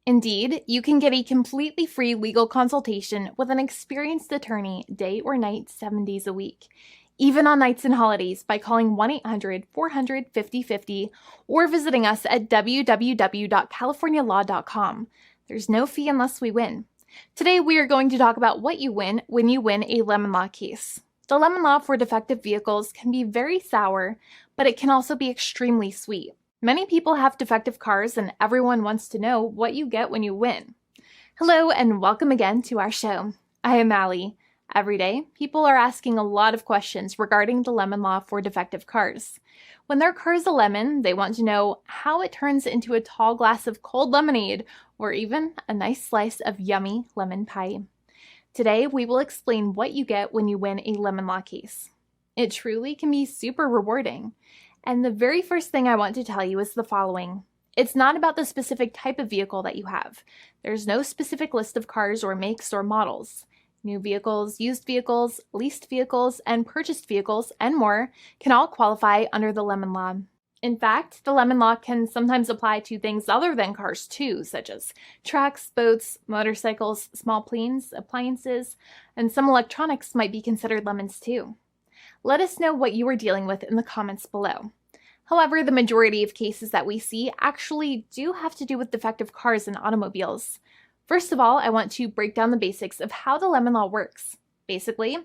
Indeed, you can get a completely free legal consultation with an experienced attorney day or night, 7 days a week, even on nights and holidays by calling 1-800-400-5050 or visiting us at www.californialaw.com. There's no fee unless we win. Today, we are going to talk about what you win when you win a lemon law case. The lemon law for defective vehicles can be very sour, but it can also be extremely sweet. Many people have defective cars, and everyone wants to know what you get when you win. Hello, and welcome again to our show. I am Allie. Every day, people are asking a lot of questions regarding the lemon law for defective cars. When their car is a lemon, they want to know how it turns into a tall glass of cold lemonade, or even a nice slice of yummy lemon pie. Today, we will explain what you get when you win a lemon law case. It truly can be super rewarding. And the very first thing I want to tell you is the following. It's not about the specific type of vehicle that you have. There's no specific list of cars or makes or models. New vehicles, used vehicles, leased vehicles, and purchased vehicles, and more can all qualify under the lemon law. In fact, the lemon law can sometimes apply to things other than cars too, such as trucks, boats, motorcycles, small planes, appliances, and some electronics might be considered lemons too. Let us know what you are dealing with in the comments below. However, the majority of cases that we see actually do have to do with defective cars and automobiles. First of all, I want to break down the basics of how the lemon law works. Basically,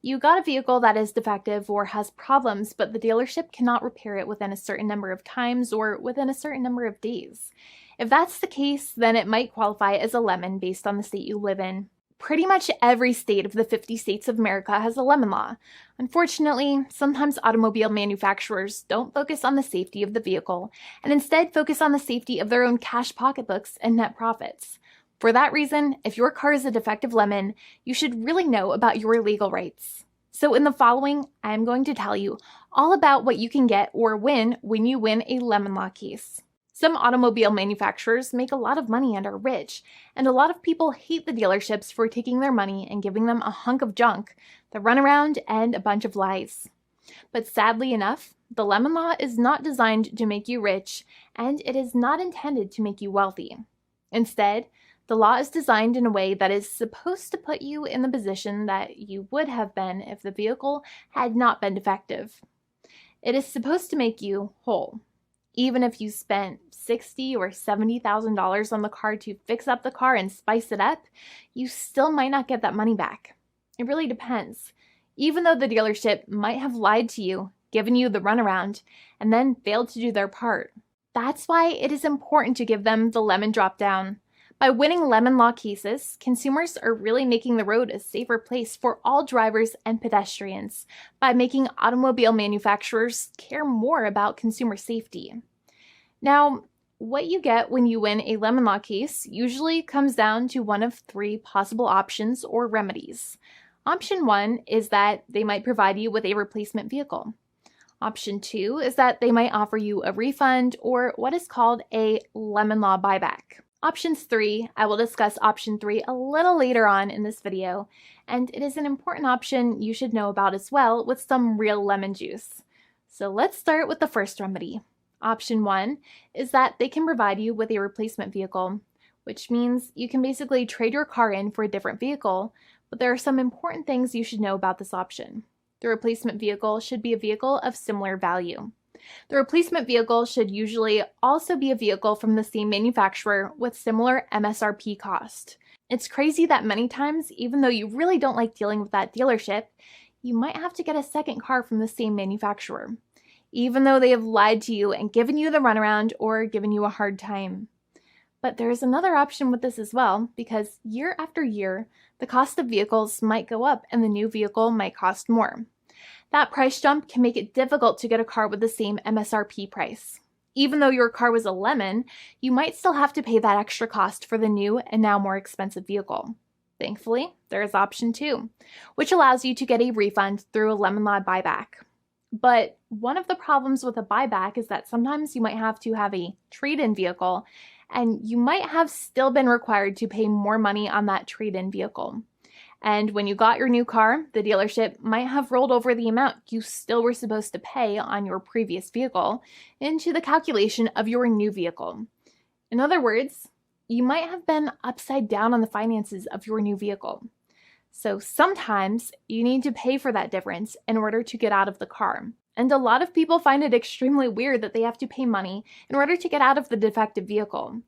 you got a vehicle that is defective or has problems, but the dealership cannot repair it within a certain number of times or within a certain number of days. If that's the case, then it might qualify as a lemon based on the state you live in. Pretty much every state of the 50 states of America has a lemon law. Unfortunately, sometimes automobile manufacturers don't focus on the safety of the vehicle and instead focus on the safety of their own cash pocketbooks and net profits. For that reason, if your car is a defective lemon, you should really know about your legal rights. So in the following, I am going to tell you all about what you can get or win when you win a lemon law case. Some automobile manufacturers make a lot of money and are rich, and a lot of people hate the dealerships for taking their money and giving them a hunk of junk, the runaround, and a bunch of lies. But sadly enough, the lemon law is not designed to make you rich, and it is not intended to make you wealthy. Instead, the law is designed in a way that is supposed to put you in the position that you would have been if the vehicle had not been defective. It is supposed to make you whole. Even if you spent $60,000 or $70,000 on the car to fix up the car and spice it up, you still might not get that money back. It really depends. Even though the dealership might have lied to you, given you the runaround, and then failed to do their part. That's why it is important to give them the lemon drop down. By winning lemon law cases, consumers are really making the road a safer place for all drivers and pedestrians by making automobile manufacturers care more about consumer safety. Now, what you get when you win a lemon law case usually comes down to one of three possible options or remedies. Option 1 is that they might provide you with a replacement vehicle. Option 2 is that they might offer you a refund or what is called a lemon law buyback. Options 3, I will discuss option 3 a little later on in this video, and it is an important option you should know about as well with some real lemon juice. So let's start with the first remedy. Option 1 is that they can provide you with a replacement vehicle, which means you can basically trade your car in for a different vehicle, but there are some important things you should know about this option. The replacement vehicle should be a vehicle of similar value. The replacement vehicle should usually also be a vehicle from the same manufacturer with similar MSRP cost. It's crazy that many times, even though you really don't like dealing with that dealership, you might have to get a second car from the same manufacturer, even though they have lied to you and given you the runaround or given you a hard time. But there's another option with this as well, because year after year, the cost of vehicles might go up and the new vehicle might cost more. That price jump can make it difficult to get a car with the same MSRP price. Even though your car was a lemon, you might still have to pay that extra cost for the new and now more expensive vehicle. Thankfully, there is option 2, which allows you to get a refund through a lemon law buyback. But one of the problems with a buyback is that sometimes you might have to have a trade-in vehicle, and you might have still been required to pay more money on that trade-in vehicle. And when you got your new car, the dealership might have rolled over the amount you still were supposed to pay on your previous vehicle into the calculation of your new vehicle. In other words, you might have been upside down on the finances of your new vehicle. So sometimes you need to pay for that difference in order to get out of the car. And a lot of people find it extremely weird that they have to pay money in order to get out of the defective vehicle.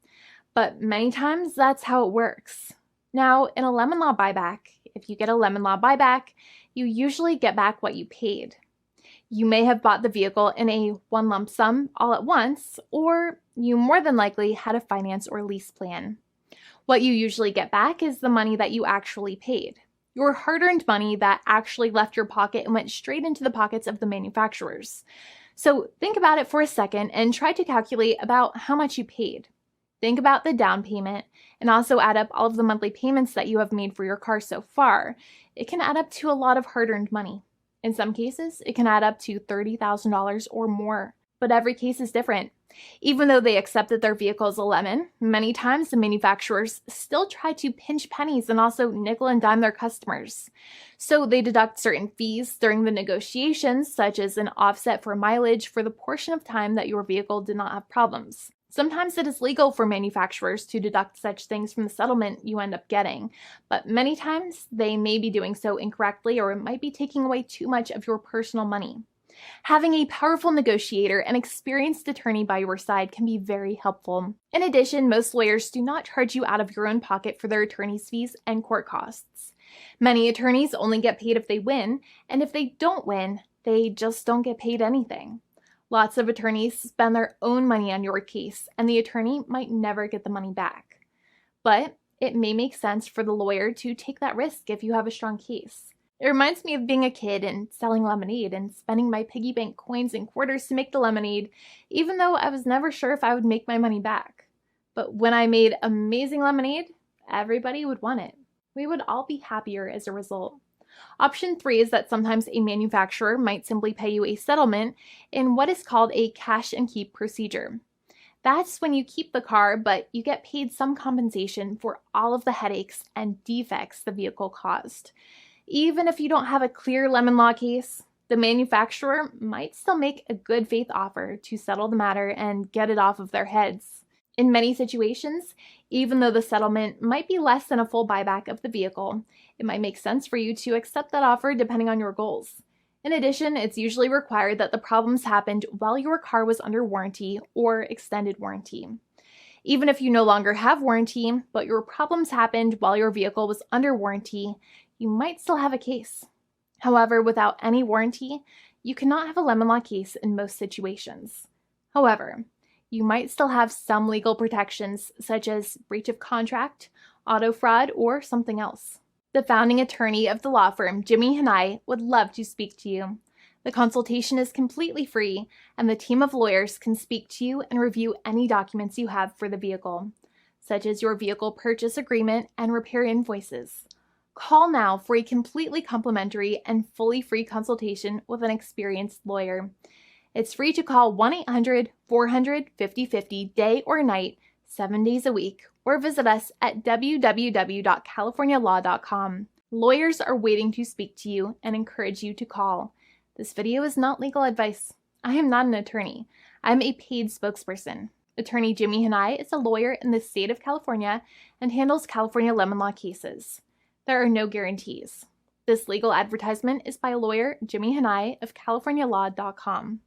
But many times that's how it works. Now, in a lemon law buyback, if you get a lemon law buyback, you usually get back what you paid. You may have bought the vehicle in a one lump sum all at once, or you more than likely had a finance or lease plan. What you usually get back is the money that you actually paid. Your hard-earned money that actually left your pocket and went straight into the pockets of the manufacturers. So think about it for a second and try to calculate about how much you paid. Think about the down payment and also add up all of the monthly payments that you have made for your car so far. It can add up to a lot of hard-earned money. In some cases, it can add up to $30,000 or more, but every case is different. Even though they accept that their vehicle is a lemon, many times the manufacturers still try to pinch pennies and also nickel and dime their customers. So they deduct certain fees during the negotiations, such as an offset for mileage for the portion of time that your vehicle did not have problems. Sometimes it is legal for manufacturers to deduct such things from the settlement you end up getting, but many times they may be doing so incorrectly or it might be taking away too much of your personal money. Having a powerful negotiator and experienced attorney by your side can be very helpful. In addition, most lawyers do not charge you out of your own pocket for their attorney's fees and court costs. Many attorneys only get paid if they win, and if they don't win, they just don't get paid anything. Lots of attorneys spend their own money on your case, and the attorney might never get the money back. But it may make sense for the lawyer to take that risk if you have a strong case. It reminds me of being a kid and selling lemonade and spending my piggy bank coins and quarters to make the lemonade, even though I was never sure if I would make my money back. But when I made amazing lemonade, everybody would want it. We would all be happier as a result. Option 3 is that sometimes a manufacturer might simply pay you a settlement in what is called a cash and keep procedure. That's when you keep the car, but you get paid some compensation for all of the headaches and defects the vehicle caused. Even if you don't have a clear lemon law case, the manufacturer might still make a good faith offer to settle the matter and get it off of their heads. In many situations, even though the settlement might be less than a full buyback of the vehicle, it might make sense for you to accept that offer depending on your goals. In addition, it's usually required that the problems happened while your car was under warranty or extended warranty. Even if you no longer have warranty, but your problems happened while your vehicle was under warranty, you might still have a case. However, without any warranty, you cannot have a lemon law case in most situations. However, you might still have some legal protections such as breach of contract, auto fraud, or something else. The founding attorney of the law firm, Jimmy and I, would love to speak to you. The consultation is completely free, and the team of lawyers can speak to you and review any documents you have for the vehicle, such as your vehicle purchase agreement and repair invoices. Call now for a completely complimentary and fully free consultation with an experienced lawyer. It's free to call 1-800-400-5050 day or night, 7 days a week, or visit us at www.californialaw.com. Lawyers are waiting to speak to you and encourage you to call. This video is not legal advice. I am not an attorney. I'm a paid spokesperson. Attorney Jimmy Hanai is a lawyer in the state of California and handles California lemon law cases. There are no guarantees. This legal advertisement is by lawyer Jimmy Hanai of CaliforniaLaw.com.